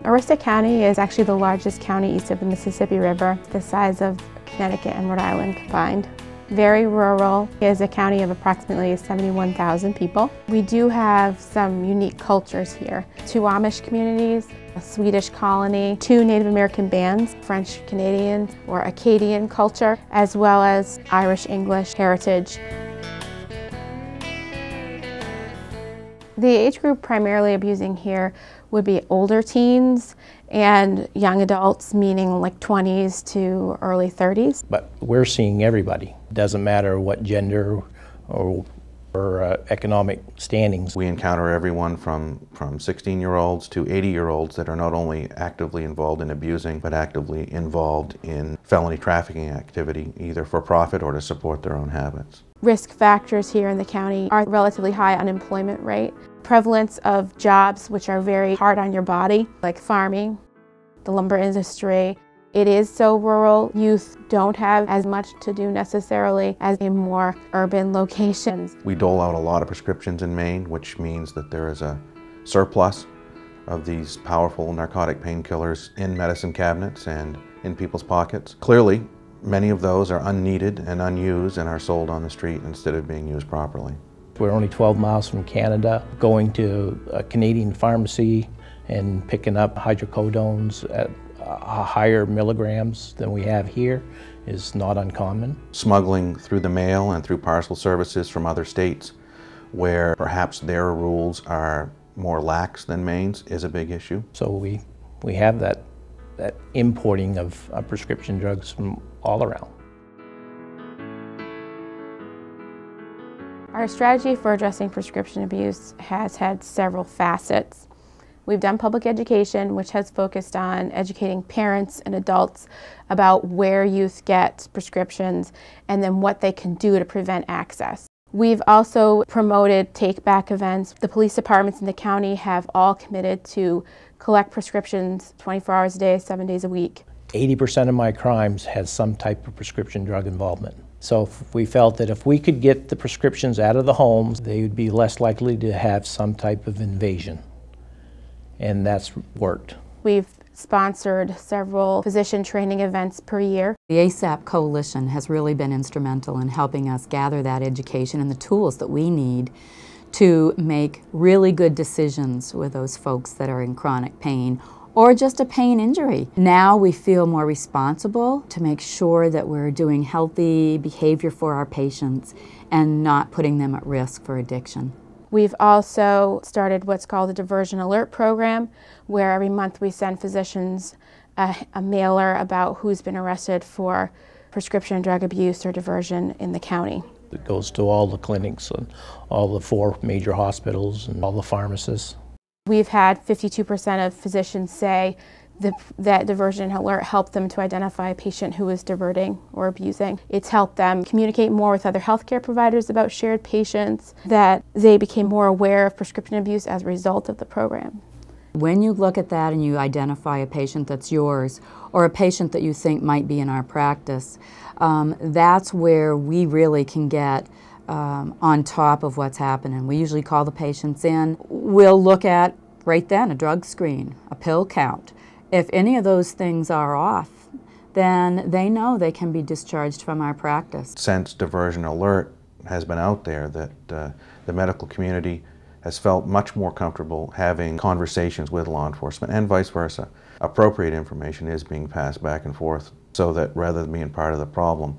Aroostook County is actually the largest county east of the Mississippi River, the size of Connecticut and Rhode Island combined. Very rural. It is a county of approximately 71,000 people. We do have some unique cultures here. 2 Amish communities, a Swedish colony, 2 Native American bands, French Canadian or Acadian culture, as well as Irish English heritage. The age group primarily abusing here would be older teens and young adults, meaning like 20s to early 30s. But we're seeing everybody. It doesn't matter what gender or economic standings. We encounter everyone from 16-year-olds to 80-year-olds that are not only actively involved in abusing, but actively involved in felony trafficking activity, either for profit or to support their own habits. Risk factors here in the county are relatively high unemployment rate, prevalence of jobs which are very hard on your body, like farming, the lumber industry. It is so rural. Youth don't have as much to do necessarily as in more urban locations. We dole out a lot of prescriptions in Maine, which means that there is a surplus of these powerful narcotic painkillers in medicine cabinets and in people's pockets. Clearly, many of those are unneeded and unused and are sold on the street instead of being used properly. We're only 12 miles from Canada. Going to a Canadian pharmacy and picking up hydrocodones at higher milligrams than we have here is not uncommon. Smuggling through the mail and through parcel services from other states where perhaps their rules are more lax than Maine's is a big issue. So we have that importing of prescription drugs from all around. Our strategy for addressing prescription abuse has had several facets. We've done public education, which has focused on educating parents and adults about where youth get prescriptions and then what they can do to prevent access. We've also promoted take-back events. The police departments in the county have all committed to collect prescriptions 24 hours a day, 7 days a week. 80% of my crimes had some type of prescription drug involvement. So we felt that if we could get the prescriptions out of the homes, they would be less likely to have some type of invasion. And that's worked. We've sponsored several physician training events per year. The ASAP Coalition has really been instrumental in helping us gather that education and the tools that we need to make really good decisions with those folks that are in chronic pain or just a pain injury. Now we feel more responsible to make sure that we're doing healthy behavior for our patients and not putting them at risk for addiction. We've also started what's called a diversion alert program, where every month we send physicians a mailer about who's been arrested for prescription drug abuse or diversion in the county. It goes to all the clinics and all the 4 major hospitals and all the pharmacists. We've had 52% of physicians say that diversion alert helped them to identify a patient who was diverting or abusing. It's helped them communicate more with other healthcare providers about shared patients, that they became more aware of prescription abuse as a result of the program. When you look at that and you identify a patient that's yours or a patient that you think might be in our practice, that's where we really can get on top of what's happening. We usually call the patients in. We'll look at, right then, a drug screen, a pill count. If any of those things are off, then they know they can be discharged from our practice. Since diversion alert has been out there, that the medical community has felt much more comfortable having conversations with law enforcement and vice versa. Appropriate information is being passed back and forth so that rather than being part of the problem,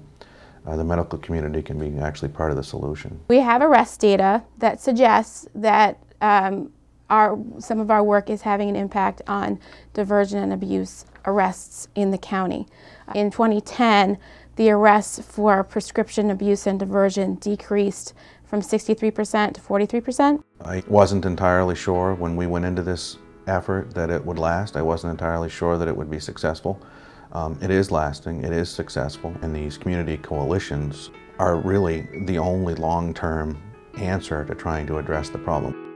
the medical community can be actually part of the solution. We have arrest data that suggests that some of our work is having an impact on diversion and abuse arrests in the county. In 2010, the arrests for prescription abuse and diversion decreased from 63% to 43%. I wasn't entirely sure when we went into this effort that it would last. I wasn't entirely sure that it would be successful. It is lasting, it is successful, and these community coalitions are really the only long-term answer to trying to address the problem.